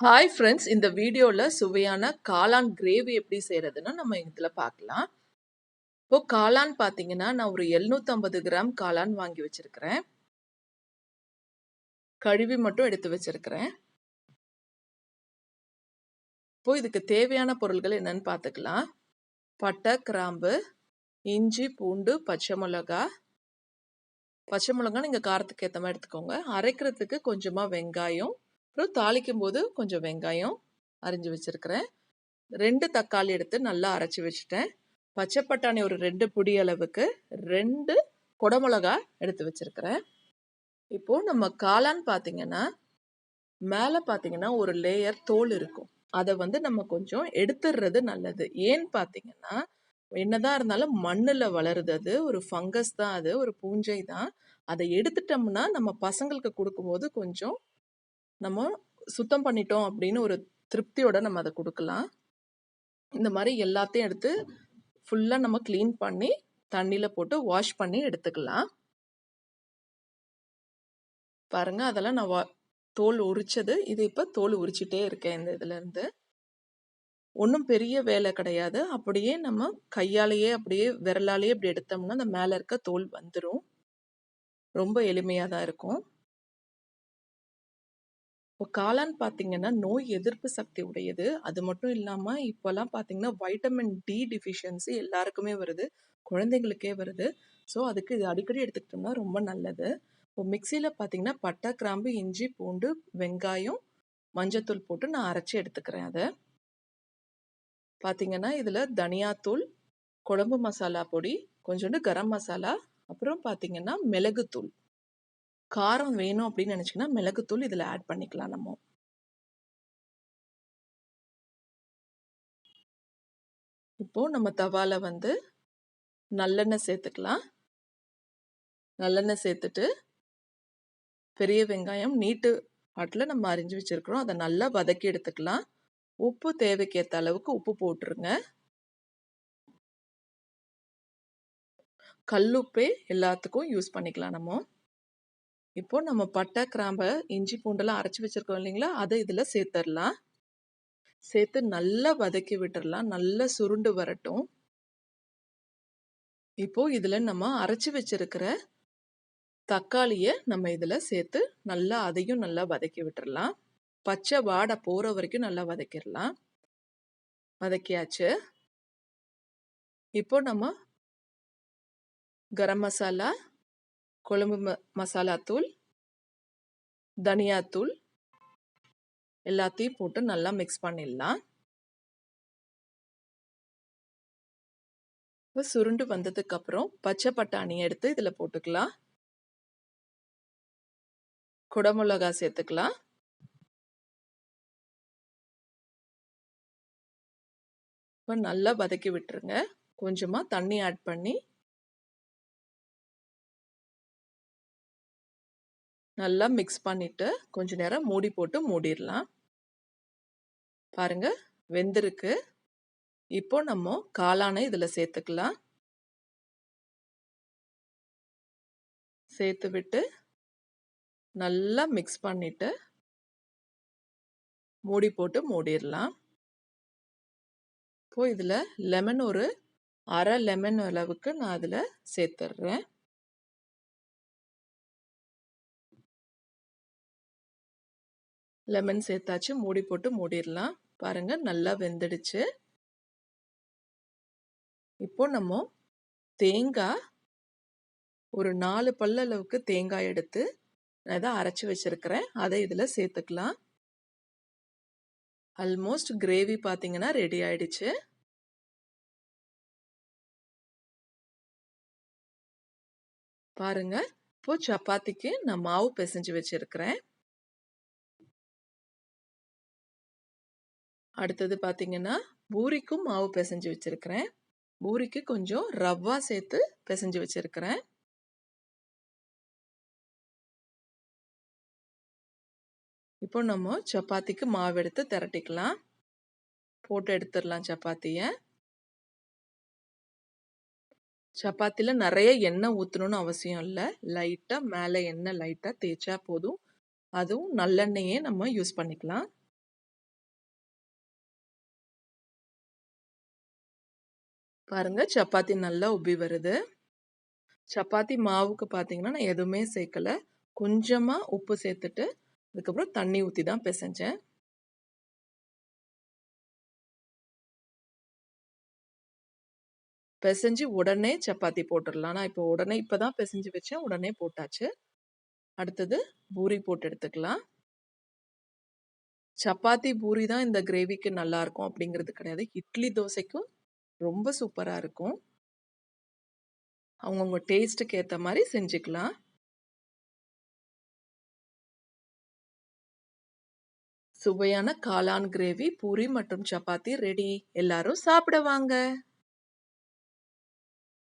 Hi friends, இந்த வீடியோல சுவையான காளான் கிரேவி எப்படி செய்யறதுன்னு நம்ம இதுல பார்க்கலாம். இப்போ காளான் பார்த்தீங்கன்னா, நான் ஒரு 750 கிராம் காளான் வாங்கி வச்சிருக்கிறேன். கழுவி மட்டும் எடுத்து வச்சிருக்கிறேன். இப்போ இதுக்கு தேவையான பொருள்கள் என்னன்னு பார்த்துக்கலாம். பட்டை, கிராம்பு, இஞ்சி, பூண்டு, பச்சை மிளகா. பச்சை மிளகா நீங்க காரத்துக்கு ஏற்ற மாதிரி எடுத்துக்கோங்க. அரைக்கிறதுக்கு கொஞ்சமா வெங்காயம், அப்புறம் தாளிக்கும் போது கொஞ்சம் வெங்காயம் அரிஞ்சு வச்சிருக்கிறேன். 2 தக்காளி எடுத்து நல்லா அரைச்சி வச்சுட்டேன். பச்சை பட்டாணி ஒரு 2 பிடி அளவுக்கு, 2 குடமிளகா எடுத்து வச்சிருக்கிறேன். இப்போ நம்ம காளான் பார்த்தீங்கன்னா, மேலே பார்த்தீங்கன்னா ஒரு லேயர் தோல் இருக்கும். அதை நம்ம கொஞ்சம் எடுத்துடுறது நல்லது. ஏன்னு பார்த்தீங்கன்னா, என்னதான் இருந்தாலும் மண்ணுல வளருது, அது ஒரு ஃபங்கஸ் தான், அது ஒரு பூஞ்சை தான். அதை எடுத்துட்டோம்னா நம்ம பசங்களுக்கு கொடுக்கும்போது கொஞ்சம் நம்ம சுத்தம் பண்ணிட்டோம் அப்படின்னு ஒரு திருப்தியோட நம்ம அதை கொடுக்கலாம். இந்த மாதிரி எல்லாத்தையும் எடுத்து ஃபுல்லாக நம்ம க்ளீன் பண்ணி தண்ணியில் போட்டு வாஷ் பண்ணி எடுத்துக்கலாம். பாருங்க, அதெல்லாம் நான் தோல் உரிச்சது. இது இப்போ தோல் உரிச்சிட்டே இருக்கேன். இந்த இதுலேருந்து ஒன்றும் பெரிய வேலை கிடையாது. அப்படியே நம்ம கையாலேயே அப்படியே விரலாலேயே இப்படி எடுத்தோம்னா அந்த மேலே இருக்க தோல் வந்துடும். ரொம்ப எளிமையாக தான் இருக்கும். இப்போ காளான் பார்த்தீங்கன்னா நோய் எதிர்ப்பு சக்தி உடையது. அது மட்டும் இல்லாமல் இப்போல்லாம் பார்த்தீங்கன்னா வைட்டமின் டி டிஃபிஷியன்சி எல்லாருக்குமே வருது, குழந்தைங்களுக்கே வருது. ஸோ அதுக்கு இது அடிக்கடி எடுத்துக்கிட்டோம்னா ரொம்ப நல்லது. இப்போ மிக்சியில் பார்த்தீங்கன்னா பட்டை, கிராம்பு, இஞ்சி, பூண்டு, வெங்காயம், மஞ்சத்தூள் போட்டு நான் அரைச்சி எடுத்துக்கிறேன். அதை பார்த்தீங்கன்னா இதில் தனியாத்தூள், குழம்பு மசாலா பொடி, கொஞ்சோண்டு கரம் மசாலா, அப்புறம் பார்த்தீங்கன்னா மிளகுத்தூள். காரம் வேணும் அப்படின்னு நினச்சிங்கன்னா மிளகுத்தூள் இதில் ஆட் பண்ணிக்கலாம். நம்ம இப்போ நம்ம தவால நல்லெண்ணெய் சேர்த்துக்கலாம். நல்லெண்ணெய் சேர்த்துட்டு பெரிய வெங்காயம் நீட்டு ஆட்டில் நம்ம அரிஞ்சு வச்சிருக்கிறோம், அதை நல்லா வதக்கி எடுத்துக்கலாம். உப்பு தேவைக்கேற்ற அளவுக்கு உப்பு போட்டுருங்க. கல்லுப்பே எல்லாத்துக்கும் யூஸ் பண்ணிக்கலாம் நம்ம. இப்போ நம்ம பட்டை, கிராம்பை, இஞ்சி, பூண்டெல்லாம் அரைச்சி வச்சிருக்கோம் இல்லைங்களா, அதை இதில் சேர்த்துடலாம். சேர்த்து நல்லா வதக்கி விட்டுறலாம். நல்லா சுருண்டு வரட்டும். இப்போ இதுல நம்ம அரைச்சி வச்சிருக்கிற தக்காளியை நம்ம இதுல சேர்த்து நல்லா அதையும் நல்லா வதக்கி விட்டுறலாம். பச்சை வாடை போற வரைக்கும் நல்லா வதக்கிடலாம். வதக்கியாச்சு. இப்போ நம்ம கரம் மசாலா, குழம்பு மசாலா தூள், தனியாத்தூள் எல்லாத்தையும் போட்டு நல்லா மிக்ஸ் பண்ணிடலாம். இப்போ சுருண்டு வந்ததுக்கு அப்புறம் பச்சை பட்டாணி எடுத்து இதுல போட்டுக்கலாம். குடமிளகா சேர்த்துக்கலாம். இப்போ நல்லா வதக்கி விட்டுருங்க. கொஞ்சமா தண்ணி ஆட் பண்ணி நல்லா மிக்ஸ் பண்ணிட்டு கொஞ்ச நேரம் மூடி போட்டு மூடிடலாம். பாருங்க, வெந்திருக்கு. இப்போ நம்ம காளானை இதுல சேர்த்துக்கலாம். சேர்த்து விட்டு நல்லா மிக்ஸ் பண்ணிட்டு மூடி போட்டு மூடிடலாம். இப்போ இதுல லெமன் ஒரு அரை லெமன் அளவுக்கு நான் அதுல சேர்த்துடுறேன். லெமன் சேர்த்தாச்சு. மூடி போட்டு மூடிடலாம். பாருங்க, நல்லா வெந்துடுச்சு. இப்போ நம்ம தேங்காய் ஒரு 4 பல்ல அளவுக்கு தேங்காய் எடுத்து அதை அரைச்சி வச்சிருக்கிறேன். அதை இதுல சேர்த்துக்கலாம். ஆல்மோஸ்ட் கிரேவி பார்த்தீங்கன்னா ரெடி ஆயிடுச்சு. பாருங்க, இப்போ சப்பாத்திக்கு நான் மாவு பிசைஞ்சு வச்சிருக்கிறேன். அடுத்தது பார்த்தீங்கன்னா பூரிக்கும் மாவு பிசைஞ்சு வச்சிருக்கிறேன். பூரிக்கு கொஞ்சம் ரவா சேர்த்து பிசைஞ்சு வச்சிருக்கிறேன். இப்போ நம்ம சப்பாத்திக்கு மாவு எடுத்து திரட்டிக்கலாம். போட்டு எடுத்துடலாம் சப்பாத்தியை. சப்பாத்தியில் நிறைய எண்ணெய் ஊற்றணும்னு அவசியம் இல்லை. லைட்டாக மேலே எண்ணெய் லைட்டாக தேய்ச்சா போதும். அதுவும் நல்லெண்ணெயே நம்ம யூஸ் பண்ணிக்கலாம். பாருங்க சப்பாத்தி நல்லா உப்பி வருது. சப்பாத்தி மாவுக்கு பார்த்தீங்கன்னா நான் எதுவுமே சேர்க்கல. கொஞ்சமா உப்பு சேர்த்துட்டு அதுக்கப்புறம் தண்ணி ஊற்றி தான் பிசைஞ்சேன். பிசைஞ்சு உடனே சப்பாத்தி போட்டுடலாம். நான் இப்போ உடனே இப்பதான் பிசைஞ்சு வச்சேன், உடனே போட்டாச்சு. அடுத்தது பூரி போட்டு எடுத்துக்கலாம். சப்பாத்தி பூரி தான் இந்த கிரேவிக்கு நல்லா இருக்கும் அப்படிங்கிறது கிடையாது. இட்லி தோசைக்கும் ரொம்ப சூப்பரா இருக்கும். அவங்கவுங்க டேஸ்ட்டுக்கு ஏற்ற மாதிரி செஞ்சுக்கலாம். சுவையான காளான் கிரேவி, பூரி மற்றும் சப்பாத்தி ரெடி. எல்லாரும் சாப்பிட வாங்க.